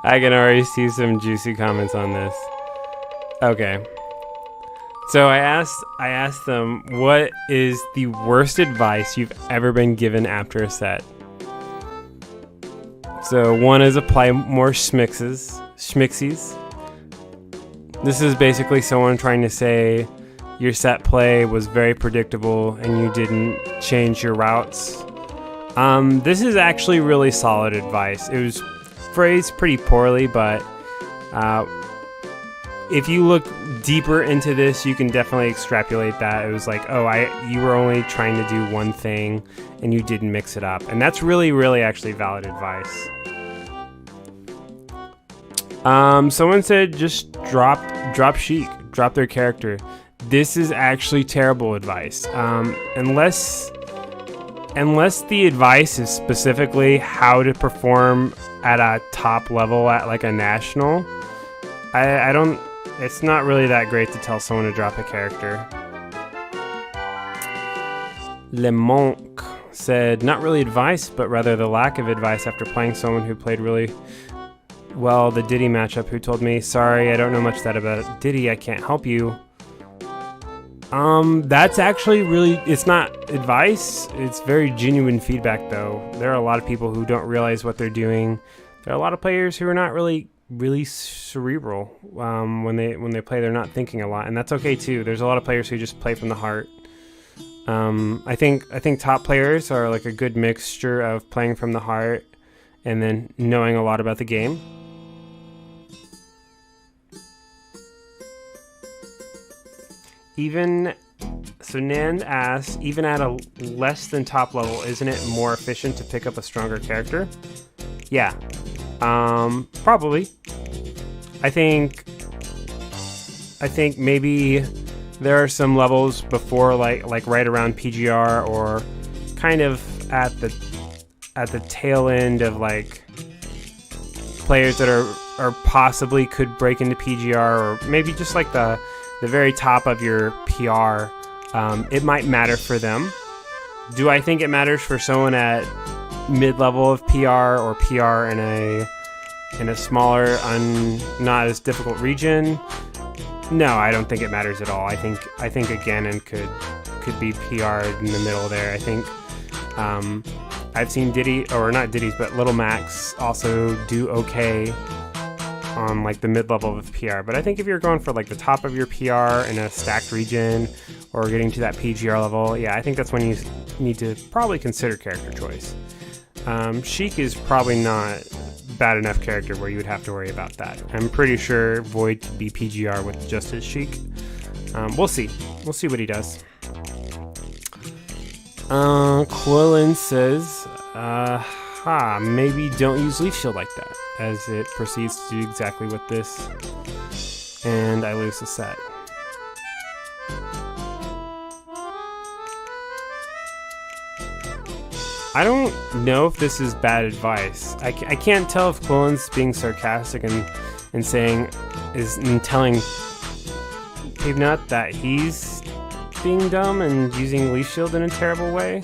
I can already see some juicy comments on this. Okay. So I asked them, what is the worst advice you've ever been given after a set? So one is apply more schmixies. This is basically someone trying to say your set play was very predictable and you didn't change your routes. This is actually really solid advice. It was phrased pretty poorly, but if you look deeper into this, you can definitely extrapolate that. It was like, you were only trying to do one thing and you didn't mix it up. And that's really actually valid advice. Someone said just drop Sheik, drop their character. This is actually terrible advice. Unless the advice is specifically how to perform at a top level at like a national, it's not really that great to tell someone to drop a character. Le Monk said, not really advice, but rather the lack of advice after playing someone who played really well the Diddy matchup, who told me, sorry, I don't know much that about Diddy, I can't help you. That's actually it's not advice, it's very genuine feedback though. There are a lot of people who don't realize what they're doing. There are a lot of players who are not really cerebral. When they play, they're not thinking a lot, and that's okay too. There's a lot of players who just play from the heart. I think top players are like a good mixture of playing from the heart and then knowing a lot about the game. So Nand asks, even at a less than top level, isn't it more efficient to pick up a stronger character? Yeah, probably. I think maybe there are some levels before, like right around PGR, or kind of at the tail end of like players that are possibly could break into PGR, or maybe just like the very top of your PR. It might matter for them. Do I think it matters for someone at mid-level of PR or PR in a smaller, not as difficult region? No, I don't think it matters at all. I think again, and could be PR in the middle there. I think I've seen Diddy, or not Diddy's, but Little Max also do okay on like the mid-level of PR. But I think if you're going for like the top of your PR in a stacked region or getting to that PGR level, yeah, I think that's when you need to probably consider character choice. Sheik is probably not bad enough character where you would have to worry about that. I'm pretty sure Void could be PGR with just his Sheik. We'll see what he does. Quillen says, maybe don't use Leaf Shield like that, as it proceeds to do exactly what this, and I lose the set. I don't know if this is bad advice. I can't tell if Quillen's being sarcastic and saying, telling Peanut that he's being dumb and using Leaf Shield in a terrible way,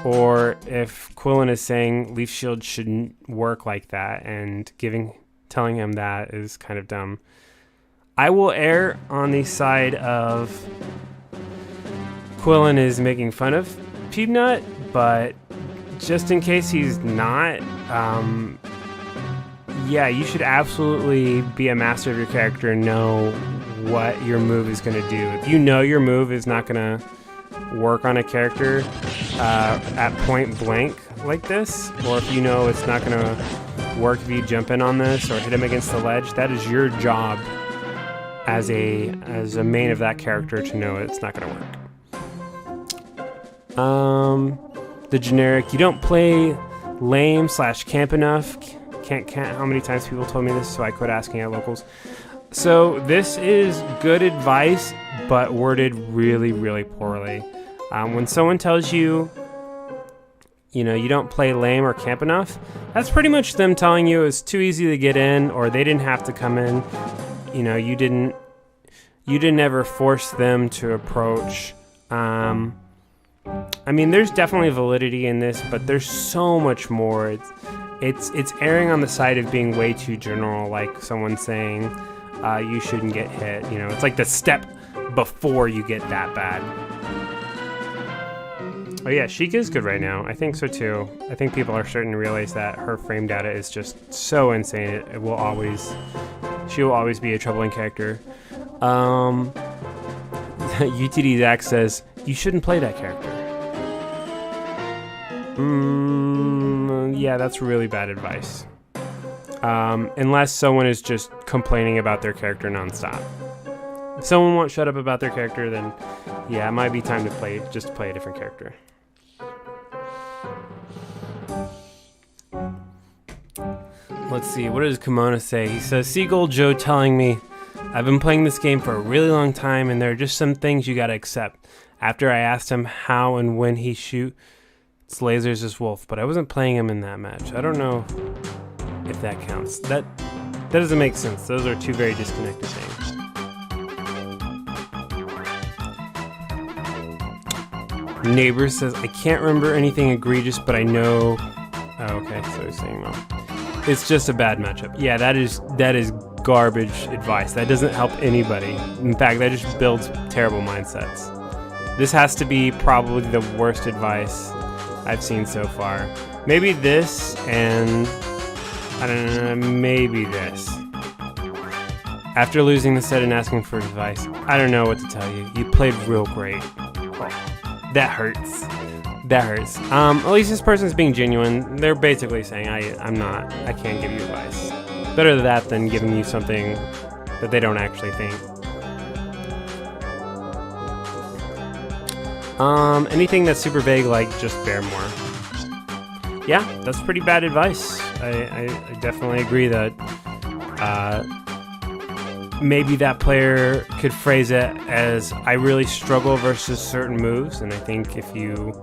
or if Quillen is saying Leaf Shield shouldn't work like that and telling him that is kind of dumb. I will err on the side of Quillen is making fun of Peanut, but just in case he's not, yeah, you should absolutely be a master of your character and know what your move is going to do. If you know your move is not going to work on a character at point blank like this, or if you know it's not going to work if you jump in on this or hit him against the ledge, that is your job as a main of that character to know it's not going to work. The generic, you don't play lame / camp enough. Can't count how many times people told me this, so I quit asking at locals. So this is good advice, but worded really poorly. When someone tells you, you don't play lame or camp enough, that's pretty much them telling you it's too easy to get in, or they didn't have to come in. You didn't ever force them to approach. I mean, there's definitely validity in this, but there's so much more. it's erring on the side of being way too general, like someone saying you shouldn't get hit. You know, it's like the step before you get that bad. Oh yeah, Sheik is good right now. I think so too. I think people are starting to realize that her frame data is just so insane. It will always, she will always be a troubling character. UTD Zach says you shouldn't play that character. Yeah, that's really bad advice. Unless someone is just complaining about their character nonstop. If someone won't shut up about their character, then yeah, it might be time to play a different character. Let's see, what does Kimona say? He says, Seagull Joe telling me, I've been playing this game for a really long time and there are just some things you gotta accept. After I asked him how and when he shoots lasers as Wolf, but I wasn't playing him in that match. I don't know if that counts. That doesn't make sense. Those are two very disconnected things. Neighbor says, I can't remember anything egregious, but I know... Oh, okay, so he's saying, well, it's just a bad matchup. Yeah, that is garbage advice. That doesn't help anybody. In fact, that just builds terrible mindsets. This has to be probably the worst advice I've seen so far. Maybe this, and I don't know, maybe this. After losing the set and asking for advice, I don't know what to tell you. You played real great. Oh, that hurts. That hurts. At least this person's being genuine. They're basically saying, I can't give you advice. Better that than giving you something that they don't actually think. Anything that's super vague, like just bear more. Yeah, that's pretty bad advice. I definitely agree that maybe that player could phrase it as, I really struggle versus certain moves, and I think if you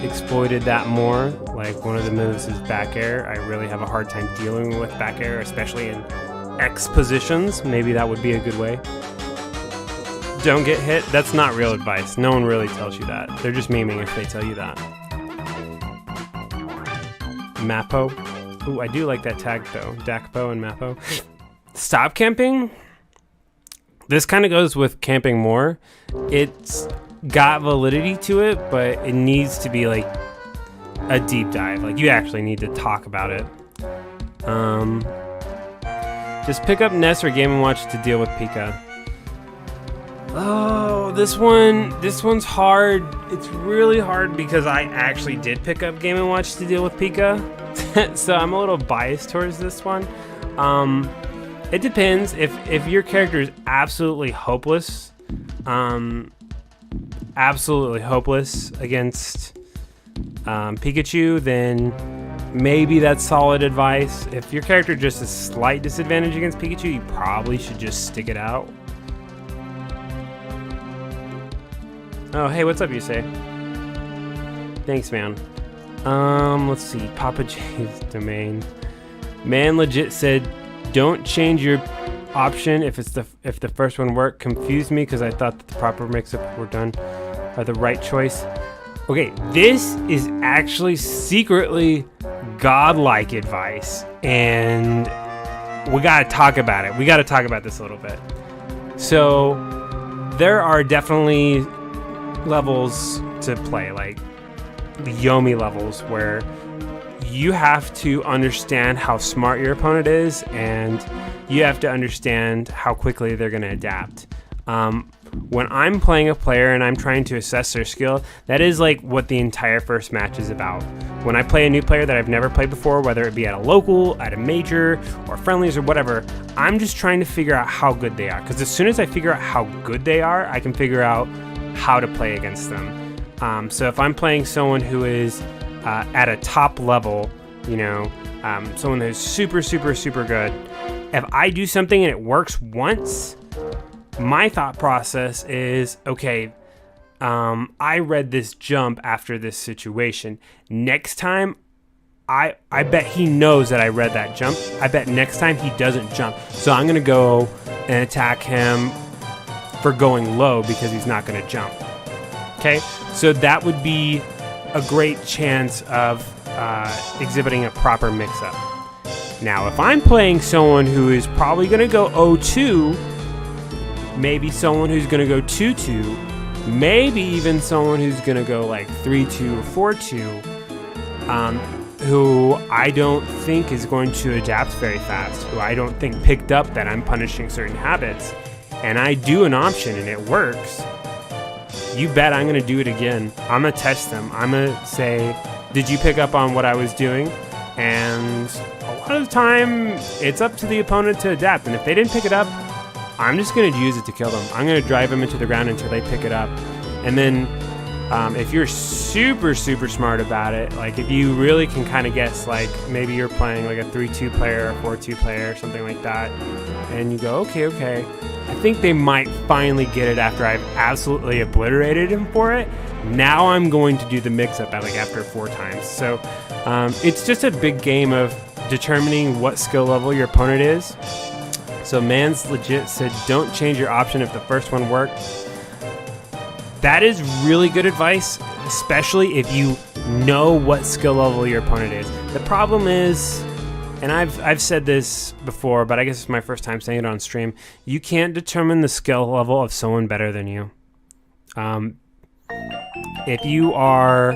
exploited that more, like one of the moves is back air, I really have a hard time dealing with back air, especially in X positions, maybe that would be a good way. Don't get hit, that's not real advice. No one really tells you that. They're just memeing if they tell you that. Mappo. Ooh, I do like that tag though. Dakpo and Mappo. Stop camping? This kind of goes with camping more. It's got validity to it, but it needs to be like a deep dive. Like you actually need to talk about it. Just pick up Ness or Game & Watch to deal with Pika. Oh, this one's hard. It's really hard because I actually did pick up Game & Watch to deal with Pika. So I'm a little biased towards this one. It depends. If your character is absolutely hopeless against Pikachu, then maybe that's solid advice. If your character just has a slight disadvantage against Pikachu, you probably should just stick it out. Oh, hey, what's up, you say? Thanks, man. Let's see. Papa J's domain. Man legit said, don't change your option if the first one worked. Confused me because I thought that the proper mix-up were done by the right choice. Okay, this is actually secretly godlike advice, and we gotta talk about it. We gotta talk about this a little bit. So there are definitely levels to play, like the Yomi levels, where you have to understand how smart your opponent is, and you have to understand how quickly they're going to adapt. When I'm playing a player and I'm trying to assess their skill, that is like what the entire first match is about. When I play a new player that I've never played before, whether it be at a local, at a major, or friendlies or whatever, I'm just trying to figure out how good they are. Because as soon as I figure out how good they are, I can figure out how to play against them. So if I'm playing someone who is at a top level, you know, someone who's super, super, super good, if I do something and it works once, my thought process is, okay, I read this jump after this situation. Next time, I bet he knows that I read that jump. I bet next time he doesn't jump. So I'm going to go and attack him for going low because he's not going to jump. Okay, so that would be a great chance of exhibiting a proper mix-up. Now, if I'm playing someone who is probably going to go 0-2, maybe someone who's going to go 2-2, maybe even someone who's going to go like 3-2 or 4-2, who I don't think is going to adapt very fast, who I don't think picked up that I'm punishing certain habits, and I do an option and it works, you bet I'm going to do it again. I'm going to test them. I'm going to say, did you pick up on what I was doing? And a lot of the time, it's up to the opponent to adapt. And if they didn't pick it up, I'm just going to use it to kill them. I'm going to drive them into the ground until they pick it up. And then if you're super, super smart about it, like if you really can kind of guess, like maybe you're playing like a 3-2 player or 4-2 player or something like that, and you go, okay, I think they might finally get it after I've absolutely obliterated him for it. Now I'm going to do the mix-up like after 4 times. So it's just a big game of determining what skill level your opponent is. So Man's legit said, don't change your option if the first one worked. That is really good advice, especially if you know what skill level your opponent is. The problem is, and I've said this before, but I guess it's my first time saying it on stream, you can't determine the skill level of someone better than you. If you are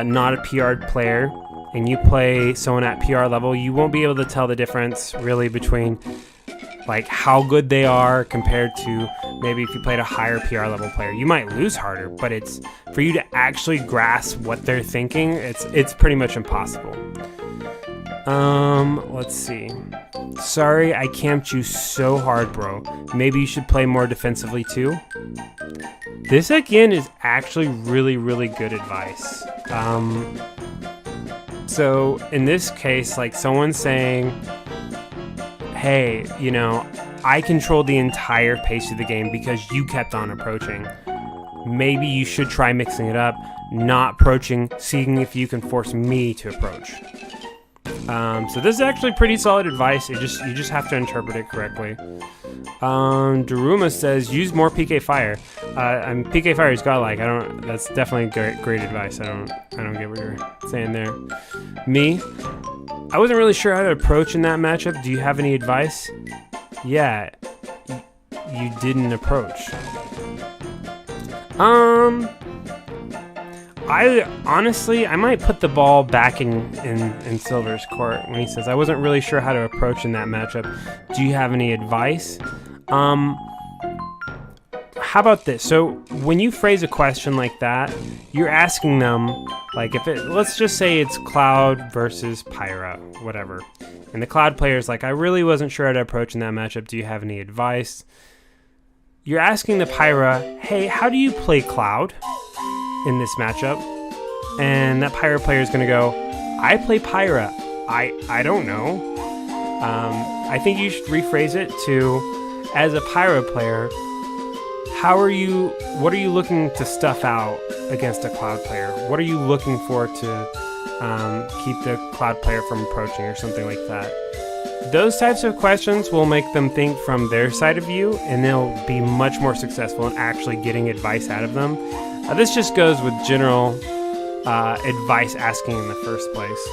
not a PR player and you play someone at PR level, you won't be able to tell the difference really between like how good they are compared to maybe if you played a higher PR level player. You might lose harder, but it's for you to actually grasp what they're thinking, it's pretty much impossible. Let's see. Sorry, I camped you so hard, bro. Maybe you should play more defensively too. This again is actually really, really good advice. So in this case, like someone's saying, hey, you know, I controlled the entire pace of the game because you kept on approaching. Maybe you should try mixing it up, not approaching, seeing if you can force me to approach. So this is actually pretty solid advice. You just have to interpret it correctly. Daruma says use more PK Fire. PK Fire is godlike. That's definitely great advice. I don't get what you're saying there. Me, I wasn't really sure how to approach in that matchup. Do you have any advice? Yeah, you didn't approach. I honestly might put the ball back in Silver's court when he says I wasn't really sure how to approach in that matchup. Do you have any advice? How about this? So when you phrase a question like that, you're asking them, like let's just say it's Cloud versus Pyra, whatever. And the Cloud player is like, I really wasn't sure how to approach in that matchup. Do you have any advice? You're asking the Pyra, hey, how do you play Cloud in this matchup? And that Pyra player is going to go, I play Pyra. I don't know. I think you should rephrase it to, as a Pyra player, what are you looking to stuff out against a Cloud player? What are you looking for to keep the Cloud player from approaching or something like that? Those types of questions will make them think from their side of view, and they'll be much more successful in actually getting advice out of them. This just goes with general advice asking in the first place.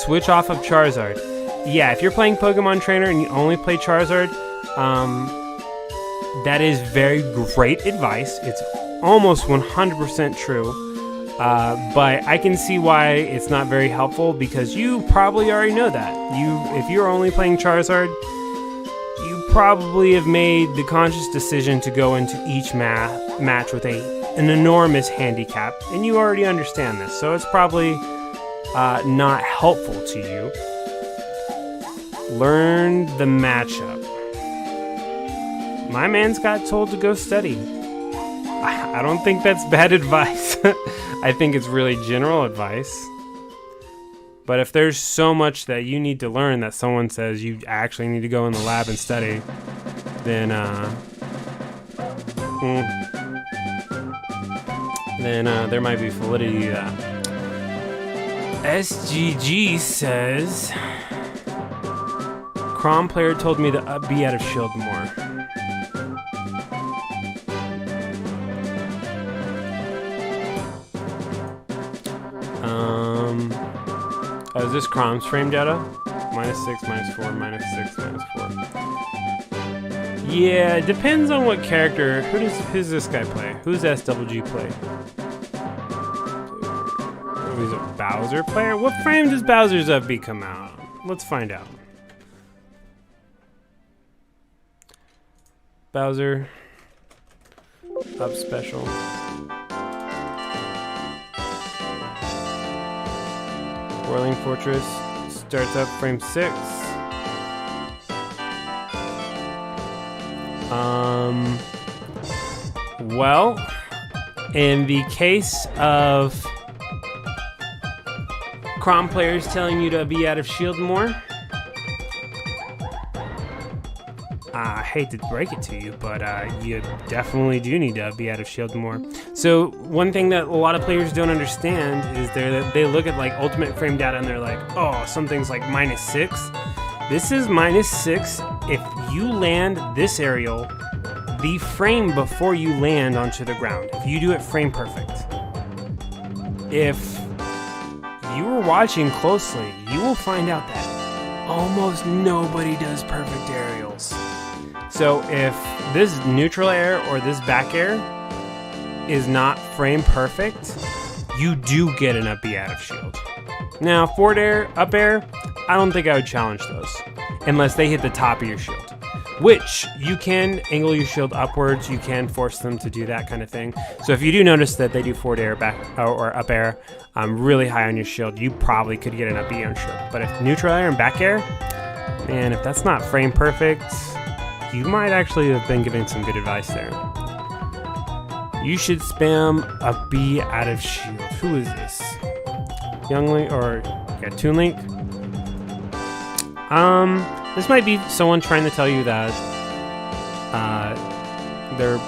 Switch off of Charizard. Yeah, if you're playing Pokemon Trainer and you only play Charizard, that is very great advice. It's almost 100% true. But I can see why it's not very helpful because you probably already know that. If you're only playing Charizard, you probably have made the conscious decision to go into each match with an enormous handicap, and you already understand this, so it's probably not helpful to you. Learn the matchup. My man's got told to go study. I don't think that's bad advice. I think it's really general advice. But if there's so much that you need to learn that someone says you actually need to go in the lab and study, then there might be validity to that. SGG says, Crom player told me to be out of shield more. is this Crom's frame data? -6, -4, -6, -4. Yeah, it depends on what character. Who's this guy play? Who's SWG play? Oh, he's a Bowser player? What frame does Bowser's FB come out? Let's find out. Bowser up special. Whirling Fortress starts up frame 6. Well, in the case of Crom players telling you to be out of shield more, I hate to break it to you, but you definitely do need to be out of shield more. So one thing that a lot of players don't understand is they look at like ultimate frame data and they're like, oh, something's like -6. This is -6 if you land this aerial the frame before you land onto the ground. If you do it frame perfect. If you were watching closely, you will find out that almost nobody does perfect aerials. So if this neutral air or this back air is not frame perfect, you do get an up B out of shield. Now, forward air, up air, I don't think I would challenge those unless they hit the top of your shield, which you can angle your shield upwards. You can force them to do that kind of thing. So if you do notice that they do forward air, back or up air really high on your shield, you probably could get an up B on shield. But if neutral air and back air, man, if that's not frame perfect, you might actually have been giving some good advice there. You should spam a B out of shield. Who is this? Young Link or yeah, Toon Link? This might be someone trying to tell you that they're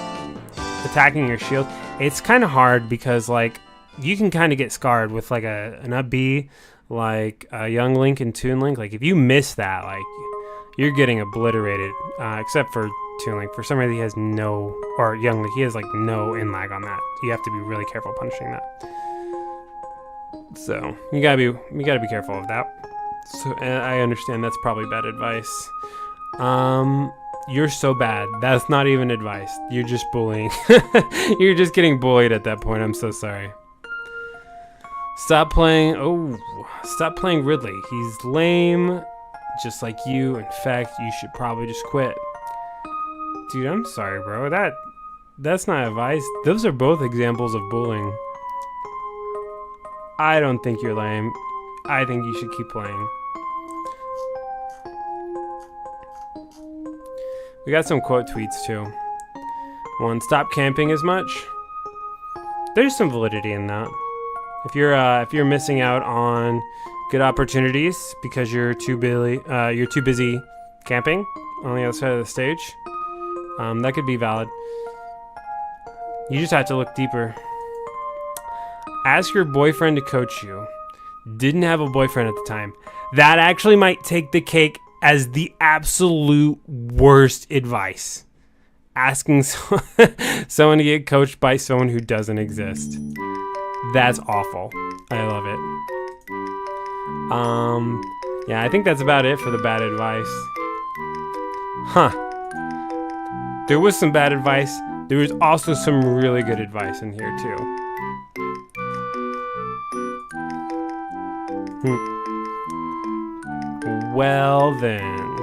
attacking your shield. It's kind of hard because like you can kind of get scarred with like an up B like Young Link and Toon Link. Like if you miss that, like you're getting obliterated. Except for Toon Link, for some reason he has no, or Young Link, he has like no in lag on that. You have to be really careful punishing that. So you gotta be careful of that. So I understand that's probably bad advice. You're so bad. That's not even advice. You're just bullying. You're just getting bullied at that point. I'm so sorry. Stop playing. Oh, stop playing Ridley. He's lame, just like you. In fact, you should probably just quit. Dude, I'm sorry, bro. That's not advice. Those are both examples of bullying. I don't think you're lame. I think you should keep playing. We got some quote tweets too. One, stop camping as much. There's some validity in that. If you're missing out on good opportunities because you're too busy camping on the other side of the stage, that could be valid. You just have to look deeper. Ask your boyfriend to coach you. Didn't have a boyfriend at the time. That actually might take the cake as the absolute worst advice. Asking someone to get coached by someone who doesn't exist. That's awful. I love it. Yeah, I think that's about it for the bad advice. Huh. There was some bad advice. There was also some really good advice in here too. Well then.